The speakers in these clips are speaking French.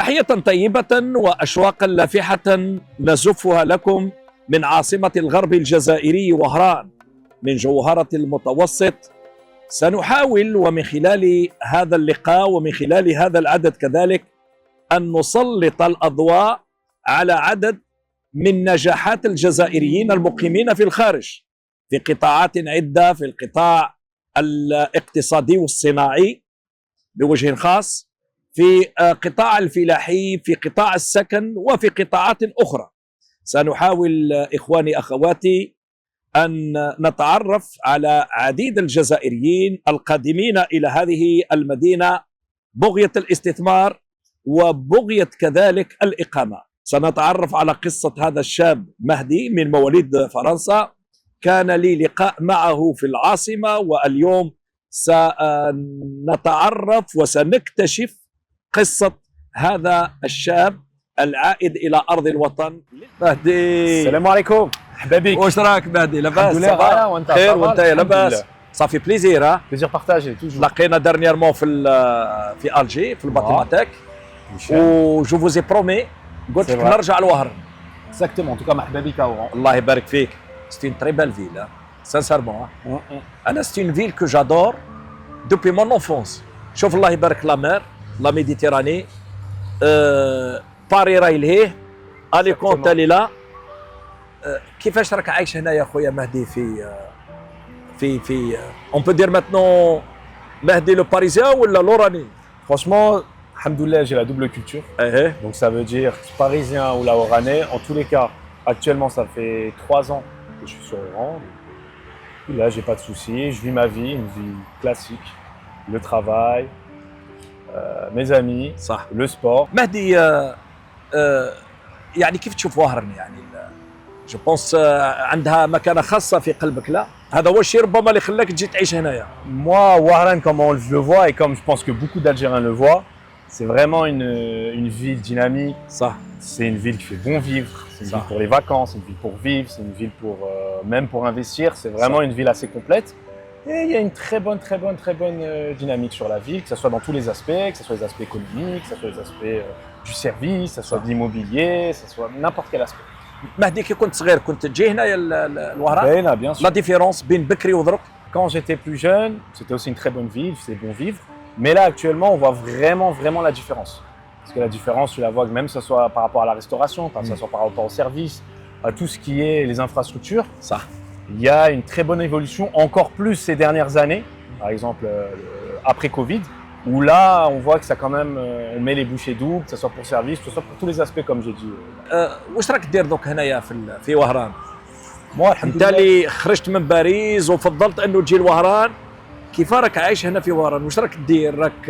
تحية طيبة وأشواقا لافحة نزفها لكم من عاصمة الغرب الجزائري وهران من جوهرة المتوسط. سنحاول ومن خلال هذا اللقاء ومن خلال هذا العدد كذلك أن نسلط الأضواء على عدد من نجاحات الجزائريين المقيمين في الخارج في قطاعات عدة، في القطاع الاقتصادي والصناعي بوجه خاص، في قطاع الفلاحي، في قطاع السكن، وفي قطاعات أخرى. سنحاول إخواني أخواتي أن نتعرف على عديد الجزائريين القادمين إلى هذه المدينة بغية الاستثمار وبغية كذلك الإقامة. سنتعرف على قصة هذا الشاب مهدي من مواليد فرنسا، كان لي لقاء معه في العاصمة، واليوم سنتعرف وسنكتشف قصة هذا الشاب العائد إلى أرض الوطن. مهدي، السلام عليكم، حبابيك. واش راك مهدي؟ لاباس؟ الحمد لله. غاية وانت؟ خير وانت؟ لاباس؟ صافي بليزير. ها بليزير بارتاجي توجور. لقينا دارنييرمون في الجي في الباتيماتيك، و جو فوزي برومي قلت لك نرجع لوهران. اكزاكتومون. تو كا مرحبا بك اوران. الله يبارك فيك. سي اون تري بال فيل سانسيرمون. انا سي اون فيل كو جادور دوبي مون انفونس. شوف الله يبارك لا مير، لا ميديتيراني، باري راهي لهيه، اليكونت تالي لا. كيفاش راك عايش هنا يا خويا مهدي في اون بو دير ماتنون مهدي لو باريزيان ولا لوراني؟ Franchement, alhamdoulilah, j'ai la double culture. Donc ça veut dire parisien ou la oranais. En tous les cas, actuellement, ça fait 3 ans que je suis sur Oran. Et là, j'ai pas de soucis. Je vis ma vie, une vie classique. Le travail, mes amis, صح. le sport. مهدي، يعني كيف تشوف وهران؟ يعني جو بونس عندها مكانة خاصة في قلبك، لا؟ هذا هو الشيء ربما اللي خلاك تجي تعيش هنايا. Moi, Oran, comment je le vois et comme je pense que beaucoup d'Algériens le voient, c'est vraiment une ville dynamique. Ça. C'est une ville qui fait bon vivre. C'est une ville pour les vacances, c'est une ville pour vivre, c'est une ville pour même pour investir. C'est vraiment une ville assez complète. Et il y a une très bonne dynamique sur la ville, que ce soit dans tous les aspects, que ce soit les aspects économiques, que ce soit les aspects du service, que ce soit de l'immobilier, que ce soit n'importe quel aspect. مهدي، كي كنت صغير كنت تجي هنايا لوهران؟ Bien sûr. لا ديفيرونس بين بكري ودرك؟ Quand j'étais plus jeune, c'était aussi une très bonne ville, c'est bon vivre. Mais là, actuellement, on voit vraiment la différence. Parce que la différence, tu la vois même que ce soit par rapport à la restauration, que ce soit par rapport au service, à tout ce qui est les infrastructures. Ça. Il y a une très bonne évolution, encore plus ces dernières années, par exemple après Covid, où là, on voit que ça quand même, on met les bouchées doubles, que ce soit pour service, que ce soit pour tous les aspects, comme j'ai dit. واش راك دير دوك هنايا في وهران؟ Moi, انت اللي خرجت من باريس وفضلت انه تجي لوهران، كيف راك عايش هنا في وهران؟ واش راك دير؟ راك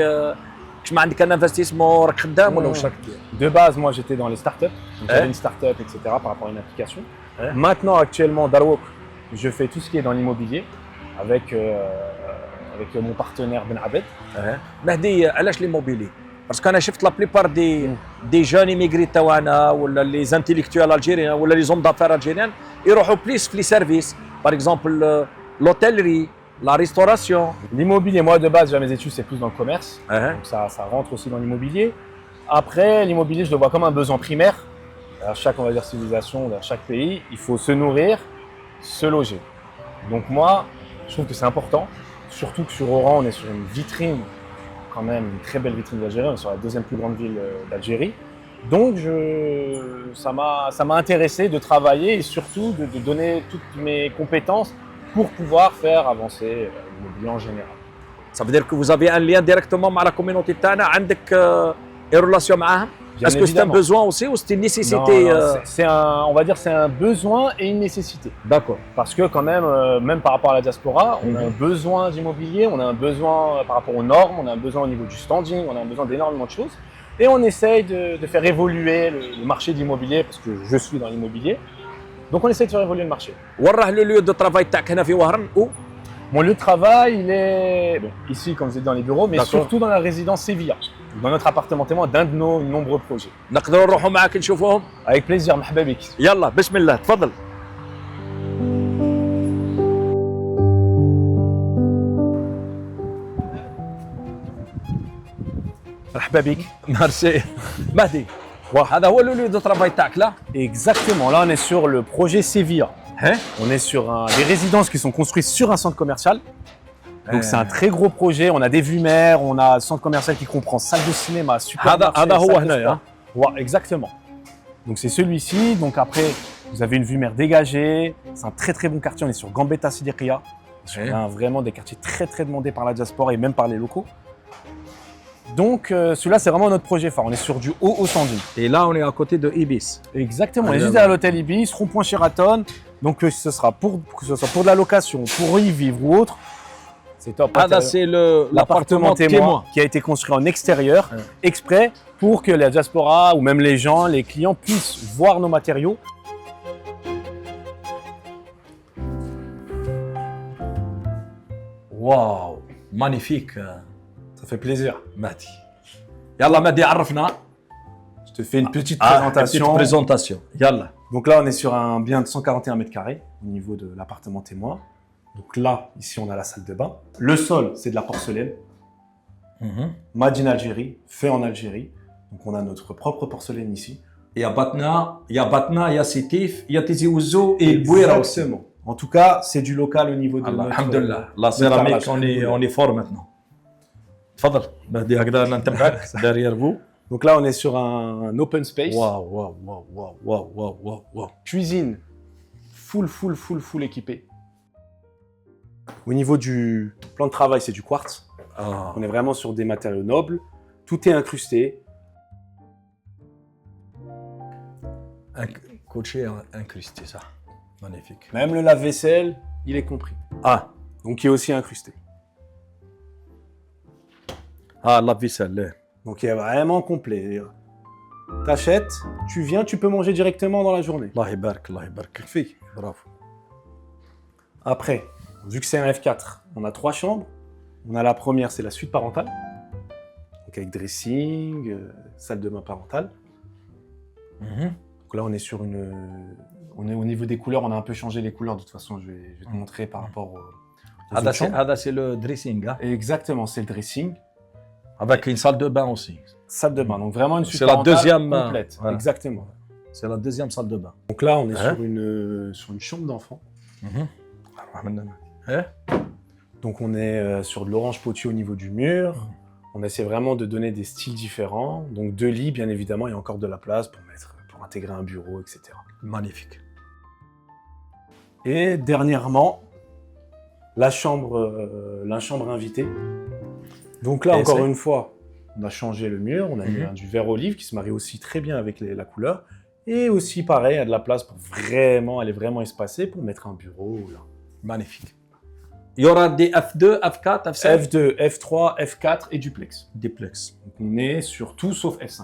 واش ما عندك ان انفستيسمون؟ راك خدام ولا واش راك دير؟ De base, moi j'étais dans les startups, donc j'avais une startup, etc. par rapport à une application. Maintenant, actuellement, Darwok, je fais tout ce qui est dans l'immobilier avec mon partenaire Ben Abed. مهدي، علاش ليموبيلي؟ باسكو انا شفت لا بليبار دي جون ايميغري تاعنا ولا لي زانتيليكتوال الجيريان ولا لي زوم دافير الجيريان يروحوا بليس في لي سيرفيس، باغ اكزومبل لوتيلري، la restauration. L'immobilier, moi de base, déjà mes études, c'est plus dans le commerce. Donc ça rentre aussi dans l'immobilier. Après, l'immobilier, je le vois comme un besoin primaire. À chaque, on va dire, civilisation, dans chaque pays, il faut se nourrir, se loger. Donc moi, je trouve que c'est important. Surtout que sur Oran, on est sur une vitrine, quand même, une très belle vitrine d'Algérie. On est sur la deuxième plus grande ville d'Algérie. Donc ça m'a intéressé de travailler et surtout de donner toutes mes compétences pour pouvoir faire avancer l'immobilier en général. Ça veut dire que vous avez un lien directement مع la communauté تاعنا، عندك une relation معاهم؟ Est-ce que c'est un besoin aussi ou c'est une nécessité? Non, on va dire c'est un besoin et une nécessité. D'accord. Parce que quand même, même par rapport à la diaspora, on a un besoin d'immobilier, on a un besoin par rapport aux normes, on a un besoin au niveau du standing, on a un besoin d'énormément de choses. Et on essaye de faire évoluer le marché de l'immobilier, parce que je suis dans l'immobilier. Donc on essaie de faire évoluer le marché. وين راه لو ليو دو ترافاي تاعك هنا في وهران؟ Mon lieu de travail, il est ici, comme vous êtes dans les bureaux, mais surtout dans la résidence Sevilla, dans notre appartement témoin d'un de nos nombreux projets. نقدروا نروحوا معاك نشوفوهم؟ Avec plaisir, مرحبا بك. يلا بسم الله، تفضل. مرحبا بك. ميرسي مهدي. هذا هو اللي دو ترافاي تاعك لا؟ Exactement, là on est sur le projet Sevilla. Hein? On est sur des résidences qui sont construites sur un centre commercial. Donc c'est un très gros projet, on a des vues mer, on a un centre commercial qui comprend salle de cinéma, supermarché, هذا هو salle de هنا. sport. Ouais, exactement. Donc c'est celui-ci, donc après vous avez une vue mer dégagée, c'est un très très bon quartier, on est sur Gambetta Sidiria. Ouais. Vraiment des quartiers très très demandés par la diaspora et même par les locaux. Donc celui-là c'est vraiment notre projet phare, on est sur du haut au Sandine. Et là, on est à côté de Ibis. Exactement, on est Ah, juste là, à l'hôtel Ibis, rond-point Sheraton. Donc que ce sera que ce soit pour de la location, pour y vivre ou autre, c'est top. هذا c'est L'appartement témoin qui a été construit en extérieur, Ouais. exprès pour que la diaspora ou même les gens, les clients puissent voir nos matériaux. واو مانيفيك Ça fait plaisir. مهدي. يلا مهدي عرفنا. Je te fais une petite Petite présentation. présentation. يلا. Donc là, on est sur un bien de 141 mètres carrés au niveau de l'appartement témoin. Donc là, ici, on a la salle de bain. Le sol, c'est de la porcelaine. Made in Algérie, fait en Algérie. Donc on a notre propre porcelaine ici. يا باتنا يا سيتيف يا تيزي وزو et البويرة aussi. Exactement. En tout cas, c'est du local au niveau de الله notre... الحمد لله. La céramique, on est fort maintenant. تفضل مهدي هكذا نتبعك derrière vous. Donc là, on est sur un open space. واو واو واو واو واو واو واو واو. Cuisine full équipée. Au niveau du plan de travail, c'est du quartz. Ah. On est vraiment sur des matériaux nobles. Tout est incrusté. Un coaché incrusté ça. Magnifique. Même le lave-vaisselle, il est compris. Ah. Donc il est aussi incrusté. Ah la vaisselle. Donc il est vraiment complet. T'achètes, tu viens, tu peux manger directement dans la journée. الله يبارك الله يبارك فيك. برافو. Après, vu que c'est un F4, on a 3 chambres. On a la première, c'est la suite parentale. Donc avec dressing, salle de bain parentale. Donc là, on est sur une... On est au niveau des couleurs, on a un peu changé les couleurs. De toute façon, je vais te montrer par rapport aux autres chambres. هذا c'est le dressing hein. Exactement, c'est le dressing. Avec une salle de bain aussi. Salle de bain, donc vraiment une suite C'est la parentale deuxième, complète. voilà. Exactement. C'est la deuxième salle de bain. Donc là, on est Hein? sur une chambre d'enfant. Hein? Donc on est sur de l'orange potier au niveau du mur. On essaie vraiment de donner des styles différents. Donc 2 lits, bien évidemment, il y a encore de la place pour intégrer un bureau, etc. Magnifique. Et dernièrement, la chambre invitée. Donc là, Et encore c'est- une fois, on a changé le mur. On a mis du vert olive qui se marie aussi très bien avec la couleur. Et aussi, pareil, il y a de la place pour vraiment, elle est vraiment espacée pour mettre un bureau. Là. Magnifique. Il y aura des F2, F4, F5. F2, F3, F4 et duplex. Duplex. Donc on est sur tout sauf F5.